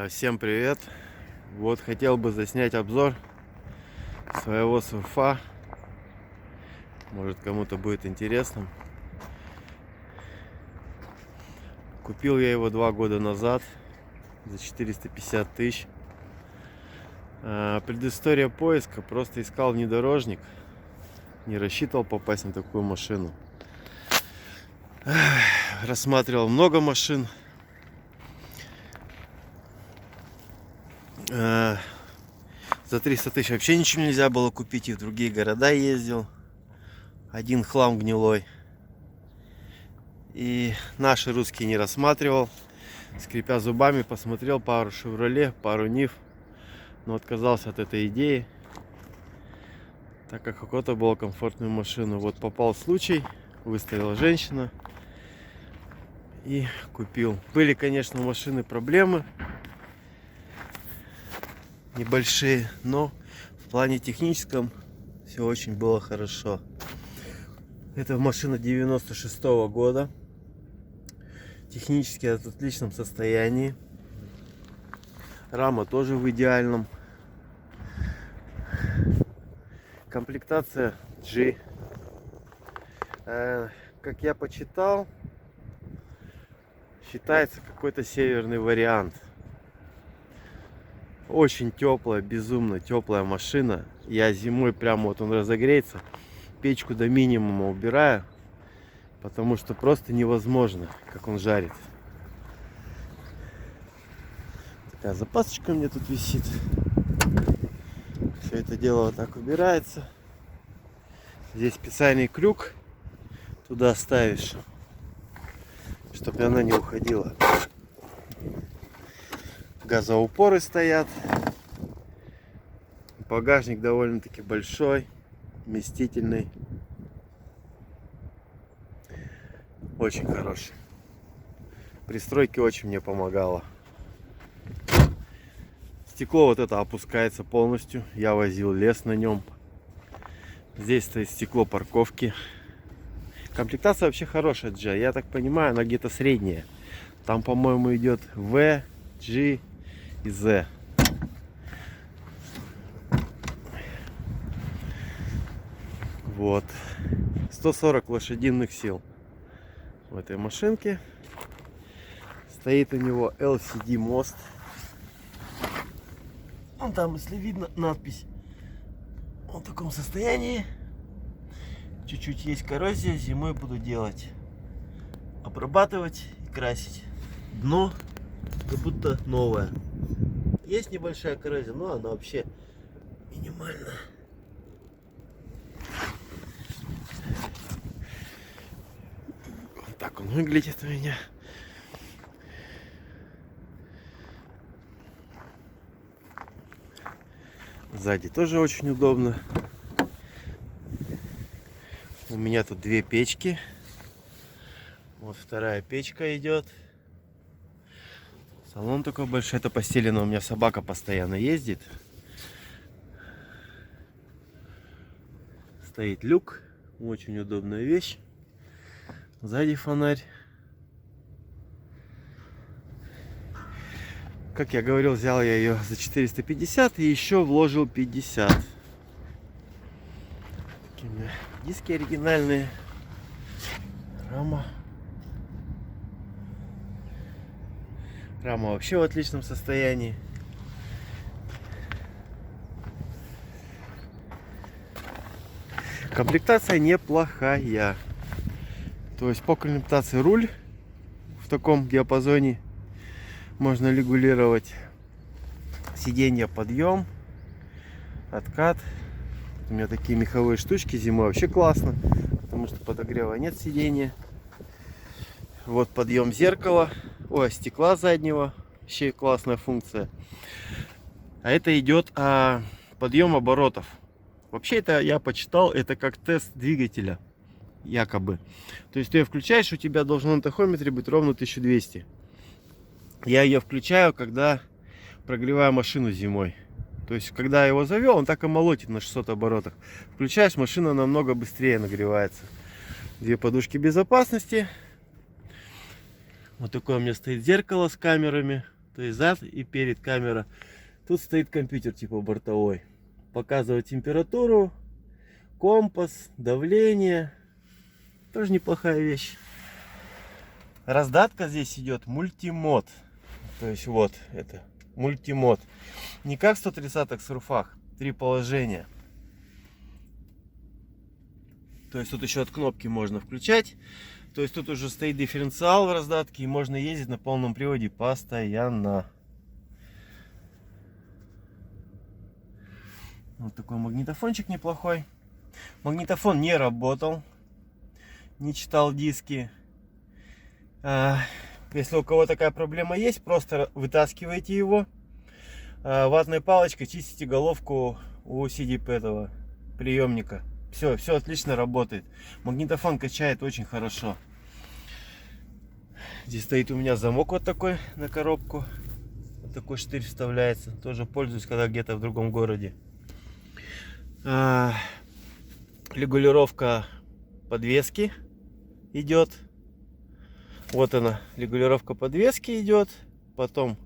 Всем привет! Вот хотел бы заснять обзор своего сурфа. Может, кому-то будет интересно. Купил я его 2 года назад за 450 тысяч. Предыстория поиска: просто искал внедорожник, не рассчитывал попасть на такую машину. Рассматривал много машин. За 300 тысяч вообще ничего нельзя было купить, и в другие города ездил. Один хлам гнилой. И наши русские не рассматривал. Скрипя зубами, посмотрел пару Шевроле, пару Нив, но отказался от этой идеи, так как охота была комфортную машину. Вот попал случай, выставила женщина и купил. Были, конечно, у машины проблемы небольшие, но в плане техническом все очень было хорошо. Это машина 96-го года. Технически в отличном состоянии. Рама тоже в идеальном. Комплектация G. Как я почитал, считается какой-то северный вариант. Очень теплая, безумно теплая машина. Я зимой прямо вот он разогреется, печку до минимума убираю, потому что просто невозможно, как он жарит. Такая запасочка у меня тут висит. Все это дело вот так убирается. Здесь специальный крюк, туда ставишь, чтобы она не уходила. Газоупоры стоят. Багажник довольно-таки большой, вместительный. Очень хороший. Пристройки очень мне помогало. Стекло вот это опускается полностью. Я возил лес на нем. Здесь стоит стекло парковки. Комплектация вообще хорошая, G. Я так понимаю, она где-то средняя. Там, по-моему, идет V, G и Z. Вот. 140 лошадиных сил в этой машинке. Стоит у него LCD мост. Вон там, если видно, надпись. Он в таком состоянии. Чуть-чуть есть коррозия. Зимой буду делать. Обрабатывать и красить. Дно как будто новое. Есть небольшая коррозия, но она вообще минимальная. Вот так он выглядит у меня. Сзади тоже очень удобно. У меня тут две печки. Вот вторая печка идет. Салон такой большой. Это постелено. У меня собака постоянно ездит. Стоит люк. Очень удобная вещь. Сзади фонарь. Как я говорил, взял я ее за 450 и еще вложил 50. Такие диски оригинальные. Рама. Рама вообще в отличном состоянии. Комплектация неплохая. То есть по комплектации руль в таком диапазоне. Можно регулировать. Сиденье, подъем, откат. У меня такие меховые штучки зимой вообще классно, потому что подогрева нет сиденья. Вот подъем зеркала, стекла заднего, вообще классная функция. А это идет подъем оборотов. Вообще это я почитал, это как тест двигателя, якобы. То есть ты ее включаешь, у тебя должно на тахометре быть ровно 1200. Я ее включаю, когда прогреваю машину зимой. То есть, когда я его завел, он так и молотит на 600 оборотах. Включаешь, машина намного быстрее нагревается. Две подушки безопасности. Вот такое у меня стоит зеркало с камерами. То есть зад и перед камера. Тут стоит компьютер типа бортовой. Показывает температуру, компас, давление. Тоже неплохая вещь. Раздатка здесь идет мультимод. То есть вот это мультимод. Не как в 130-х сурфах. 3 положения. То есть тут еще от кнопки можно включать. То есть тут уже стоит дифференциал в раздатке. И можно ездить на полном приводе постоянно. Вот такой магнитофончик неплохой. Магнитофон не работал. Не читал диски. Если у кого такая проблема есть, просто вытаскиваете его. Ватной палочкой чистите головку у CD этого приемника. Все отлично работает. Магнитофон качает очень хорошо. Здесь стоит у меня замок вот такой на коробку. Вот такой штырь вставляется. Тоже пользуюсь, когда где-то в другом городе. Регулировка подвески идет. Вот она, регулировка подвески идет. Потом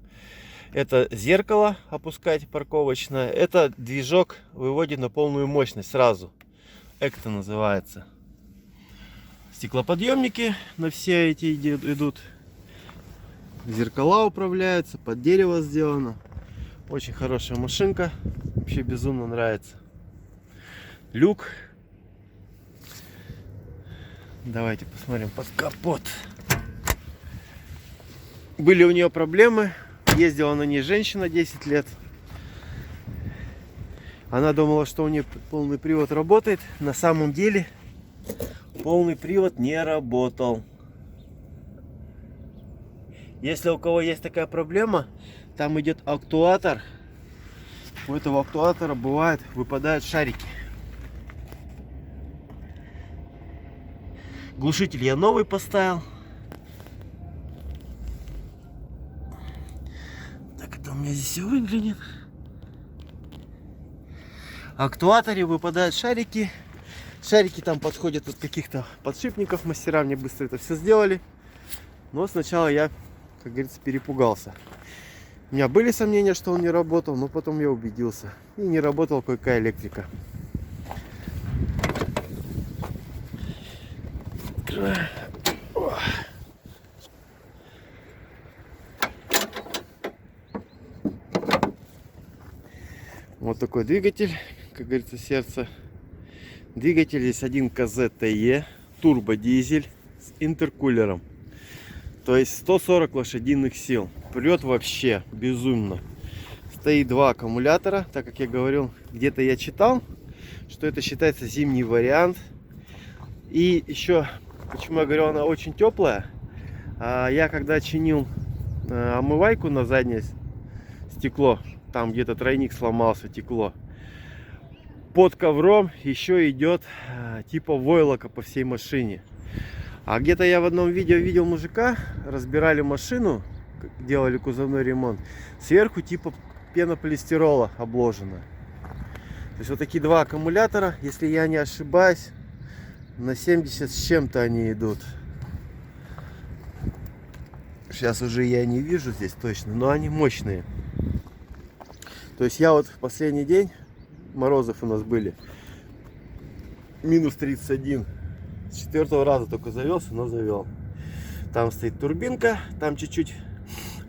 это зеркало опускать парковочное. Это движок выводит на полную мощность сразу. Экто называется. Стеклоподъемники на все эти идут. Зеркала управляются, под дерево сделано. Очень хорошая машинка. Вообще безумно нравится. Люк. Давайте посмотрим под капот. Были у нее проблемы. Ездила на ней женщина 10 лет. Она думала, что у нее полный привод работает. На самом деле полный привод не работал. Если у кого есть такая проблема, там идет актуатор. У этого актуатора выпадают шарики. Глушитель я новый поставил. Так это у меня здесь все выглядит. В актуаторе выпадают шарики. Шарики там подходят от каких-то подшипников. Мастера мне быстро это все сделали. Но сначала я, как говорится, перепугался. У меня были сомнения, что он не работал, но потом я убедился. И не работала кое-какая электрика. Вот такой двигатель, как говорится, сердце. Двигатель здесь 1 КЗ-ТЕ, турбодизель с интеркулером. То есть 140 лошадиных сил. Прет вообще безумно. Стоит 2 аккумулятора. Так как я говорил, где-то я читал, что это считается зимний вариант. И еще, почему я говорю, она очень теплая. Я когда чинил омывайку на заднее стекло, там где-то тройник сломался, текло. Под ковром еще идет типа войлока по всей машине. А где-то я в одном видео видел мужика, разбирали машину, делали кузовной ремонт. Сверху типа пенополистирола обложено. То есть вот такие 2 аккумулятора, если я не ошибаюсь, на 70 с чем-то они идут. Сейчас уже я не вижу здесь точно, но они мощные. То есть я вот в последний день, морозов у нас были, минус 31. С 4-го раза только завелся, но завел. Там стоит турбинка, там чуть-чуть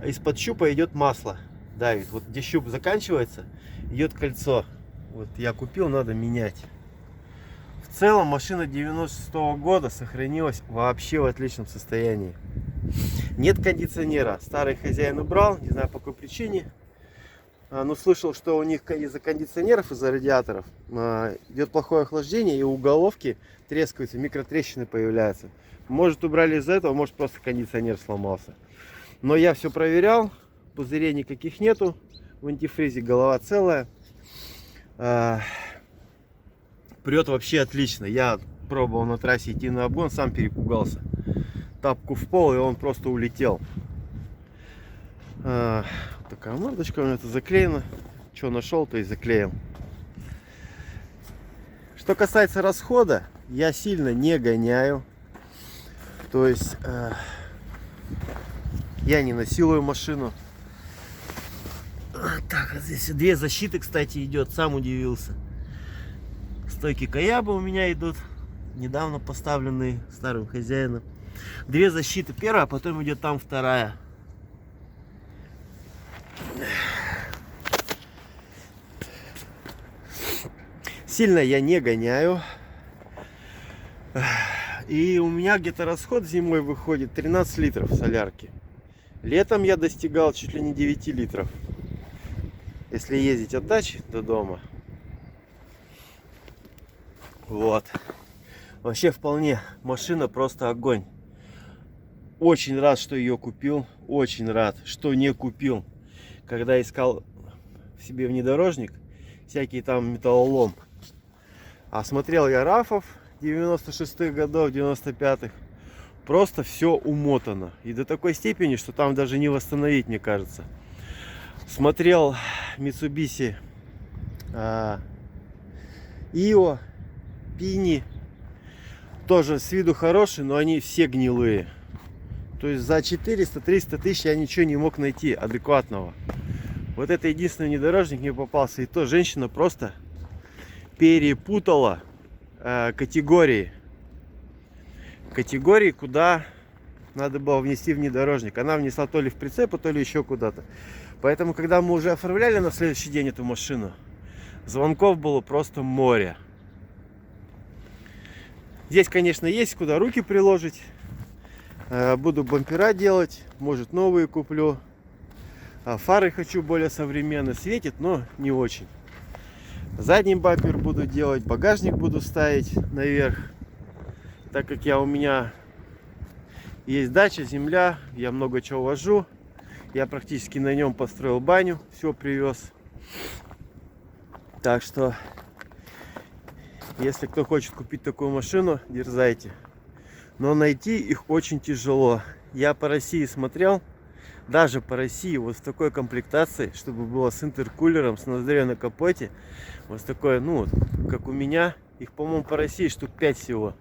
из-под щупа идет масло. Давит. Вот где щуп заканчивается, идет кольцо. Вот я купил, надо менять. В целом машина 96-го года сохранилась вообще в отличном состоянии. Нет кондиционера. Старый хозяин убрал, не знаю по какой причине. Но слышал, что у них из-за кондиционеров, из-за радиаторов идет плохое охлаждение, и у головки трескаются, микротрещины появляются. Может, убрали из-за этого, может, просто кондиционер сломался. Но я все проверял, пузырей никаких нету, в антифризе голова целая. Прет вообще отлично. Я пробовал на трассе идти на обгон, сам перепугался. Тапку в пол, и он просто улетел. Такая мордочка у меня тут заклеена. Что нашел, то и заклеил. Что касается расхода, я сильно не гоняю. То есть я не насилую машину. Так, а здесь две защиты, кстати, идет. Сам удивился. Стойки Каябы у меня идут. Недавно поставленные старым хозяином. Две защиты. Первая, а потом идет там вторая. Сильно я не гоняю. И у меня где-то расход зимой выходит 13 литров солярки. Летом я достигал чуть ли не 9 литров. Если ездить от дачи до дома. Вот. Вообще вполне. Машина просто огонь. Очень рад, что ее купил. Очень рад, что не купил. Когда искал себе внедорожник, всякий там металлолом. А смотрел я рафов 96-х годов, 95-х. Просто все умотано. И до такой степени, что там даже не восстановить, мне кажется. Смотрел Mitsubishi Ио, Пини. Тоже с виду хорошие, но они все гнилые. То есть за 400-300 тысяч я ничего не мог найти адекватного. Вот это единственный внедорожник мне попался. И то женщина просто перепутала категории. Категории, куда надо было внести внедорожник. Она внесла то ли в прицеп, то ли еще куда-то. Поэтому, когда мы уже оформляли на следующий день эту машину, звонков было просто море. Здесь, конечно, есть куда руки приложить. Буду бампера делать, может новые куплю. Фары хочу более современные. Светит, но не очень. Задний бампер буду делать, багажник буду ставить наверх. Так как у меня есть дача, земля, я много чего вожу. Я практически на нем построил баню, все привез. Так что, если кто хочет купить такую машину, дерзайте. Но найти их очень тяжело. Я по России смотрел, даже по России, вот в такой комплектации, чтобы было с интеркулером, с ноздрёй на капоте, вот такое, ну, как у меня, их, по-моему, по России штук 5 всего.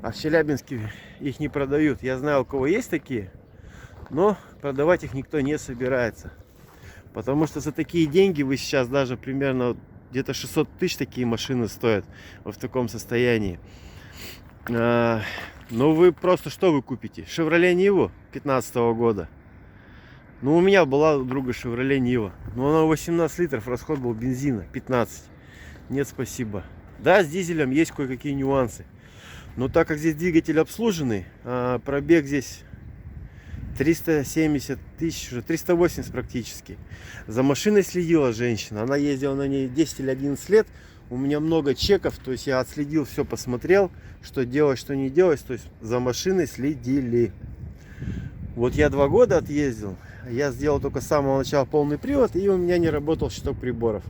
А в Челябинске их не продают. Я знаю, у кого есть такие, но продавать их никто не собирается. Потому что за такие деньги вы сейчас даже примерно где-то 600 тысяч такие машины стоят вот в таком состоянии. Но вы просто что вы купите? Chevrolet Niva 15 года. Ну, у меня была у друга Chevrolet Niva. Но она 18 литров, расход был бензина 15. Нет, спасибо. Да, с дизелем есть кое-какие нюансы. Но так как здесь двигатель обслуженный, пробег здесь 370 тысяч, уже 380 практически. За машиной следила женщина. Она ездила на ней 10 или 11 лет. У меня много чеков, то есть я отследил, все посмотрел, что делать, что не делать. То есть за машиной следили. Вот я 2 года отъездил. Я сделал только с самого начала полный привод, и у меня не работал щиток приборов.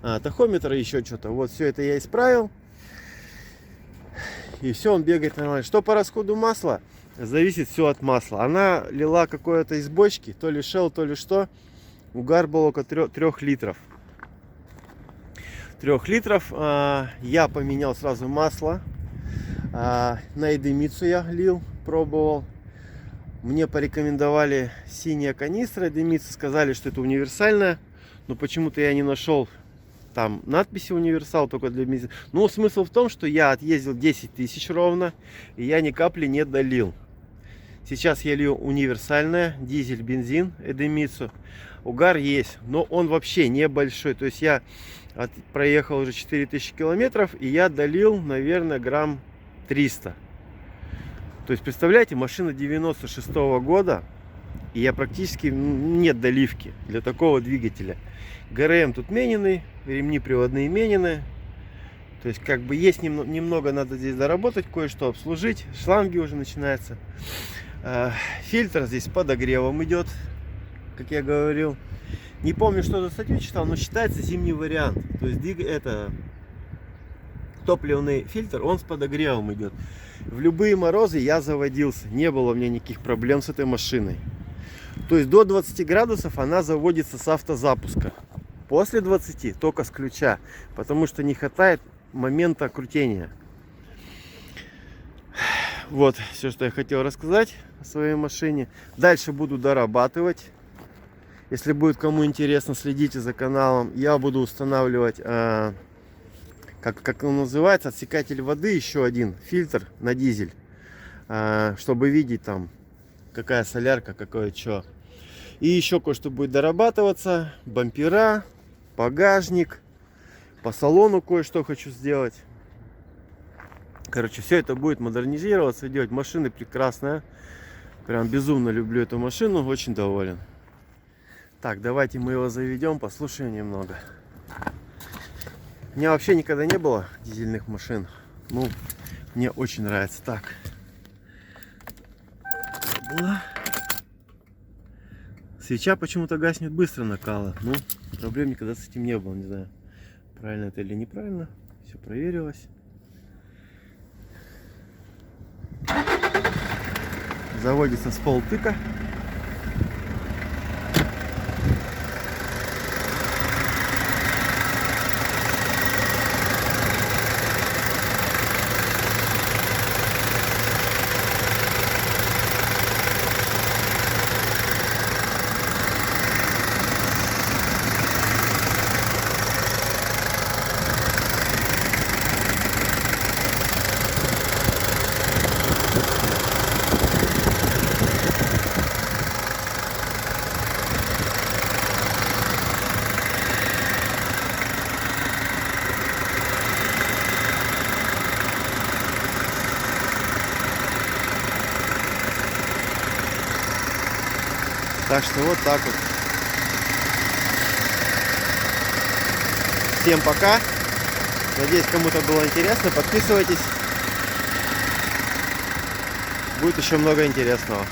Тахометр и еще что-то. Вот все это я исправил. И все, он бегает нормально. Что по расходу масла? Зависит все от масла. Она лила какое-то из бочки, то ли Shell, то ли что. Угар был около 3 литров. 3 литров. Я поменял сразу масло. На Эдемицу я лил, пробовал. Мне порекомендовали синяя канистра Эдемицу. Сказали, что это универсальная. Но почему-то я не нашел там надписи универсал, только для бензина. Ну, смысл в том, что я отъездил 10 тысяч ровно. И я ни капли не долил. Сейчас я лью универсальная, дизель, бензин, Эдемицу. Угар есть, но он вообще небольшой. То есть я проехал уже 4000 километров, и я долил, наверное, грамм 300. То есть, представляете, машина 96-го года, и я практически нет доливки для такого двигателя. ГРМ тут мененный, ремни приводные менены. То есть, как бы есть немного, надо здесь доработать, кое-что обслужить. Шланги уже начинаются. Фильтр здесь с подогревом идет, как я говорил. Не помню, что за статью читал, но считается зимний вариант. То есть это топливный фильтр, он с подогревом идет. В любые морозы я заводился, не было у меня никаких проблем с этой машиной. То есть до 20 градусов она заводится с автозапуска. После 20 только с ключа, потому что не хватает момента крутения. Вот все, что я хотел рассказать о своей машине. Дальше буду дорабатывать. Если будет кому интересно, следите за каналом. Я буду устанавливать, как он называется, отсекатель воды, еще один фильтр на дизель, чтобы видеть там, какая солярка, какое что. И еще кое-что будет дорабатываться. Бампера, багажник, по салону кое-что хочу сделать. Короче, все это будет модернизироваться, делать. Машина прекрасная. Прям безумно люблю эту машину, очень доволен. Так, давайте мы его заведем, послушаем немного. У меня вообще никогда не было дизельных машин. Ну, мне очень нравится. Так. Свеча почему-то гаснет быстро накала. Ну, проблем никогда с этим не было, не знаю, правильно это или неправильно. Все проверилось. Заводится с полтыка. Так что вот так вот. Всем пока. Надеюсь, кому-то было интересно. Подписывайтесь. Будет еще много интересного.